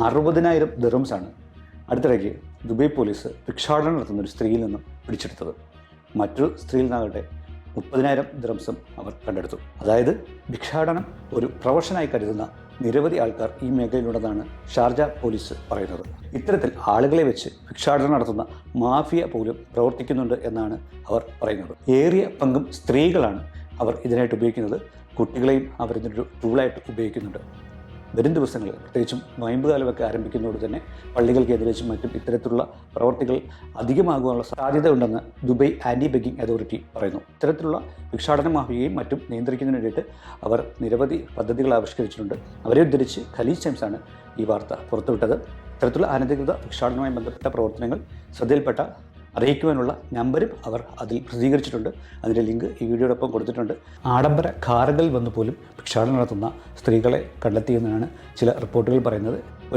60,000 ദിർഹംസാണ് അടുത്തിടയ്ക്ക് Dubai police ഭിക്ഷാടനം നടത്തുന്ന ഒരു സ്ത്രീയിൽ നിന്നും പിടിച്ചെടുത്തത്. മറ്റൊരു സ്ത്രീയിൽ നിന്നാകട്ടെ 30,000 ദിർഹംസും അവർ കണ്ടെടുത്തു. അതായത് ഭിക്ഷാടനം ഒരു പ്രൊഫഷനായി കരുതുന്ന നിരവധി ആൾക്കാർ ഈ മേഖലയിലുണ്ടെന്നാണ് ഷാർജ പോലീസ് പറയുന്നത്. ഇത്തരത്തിൽ ആളുകളെ വെച്ച് ഭിക്ഷാടനം നടത്തുന്ന മാഫിയ പോലും പ്രവർത്തിക്കുന്നുണ്ട് എന്നാണ് അവർ പറയുന്നത്. ഏറിയ പങ്കും സ്ത്രീകളാണ് അവർ ഇതിനായിട്ട് ഉപയോഗിക്കുന്നത്. കുട്ടികളെയും അവർ ഇതിനൊരു ടൂളായിട്ട് ഉപയോഗിക്കുന്നുണ്ട്. വരും ദിവസങ്ങളിൽ പ്രത്യേകിച്ചും നോയമ്പ് കാലമൊക്കെ ആരംഭിക്കുന്നതോട് തന്നെ പള്ളികൾ കേന്ദ്രീകരിച്ചും മറ്റും ഇത്തരത്തിലുള്ള പ്രവർത്തികൾ അധികമാകാനുള്ള സാധ്യത ഉണ്ടെന്ന് ദുബായ് ആൻറ്റി ബെഗ്ഗിംഗ് അതോറിറ്റി പറയുന്നു. ഇത്തരത്തിലുള്ള ഭിക്ഷാടന മാഫിയയും മറ്റും നിയന്ത്രിക്കുന്നതിന് വേണ്ടിയിട്ട് അവർ നിരവധി പദ്ധതികൾ ആവിഷ്കരിച്ചിട്ടുണ്ട്. അവരെ ഉദ്ധരിച്ച് ഖലീജ് ടൈംസാണ് ഈ വാർത്ത പുറത്തുവിട്ടത്. ഇത്തരത്തിലുള്ള അനധികൃത ഭിക്ഷാടനവുമായി ബന്ധപ്പെട്ട പ്രവർത്തനങ്ങൾ ശ്രദ്ധയിൽപ്പെട്ട അറിയിക്കുവാനുള്ള നമ്പരും അവർ അതിൽ പ്രസിദ്ധീകരിച്ചിട്ടുണ്ട്. അതിൻ്റെ ലിങ്ക് ഈ വീഡിയോടൊപ്പം കൊടുത്തിട്ടുണ്ട്. ആഡംബര കാറുകളിൽ വന്നു പോലും ഭിക്ഷാടനം നടത്തുന്ന സ്ത്രീകളെ കണ്ടെത്തിയെന്നാണ് ചില റിപ്പോർട്ടുകൾ പറയുന്നത്.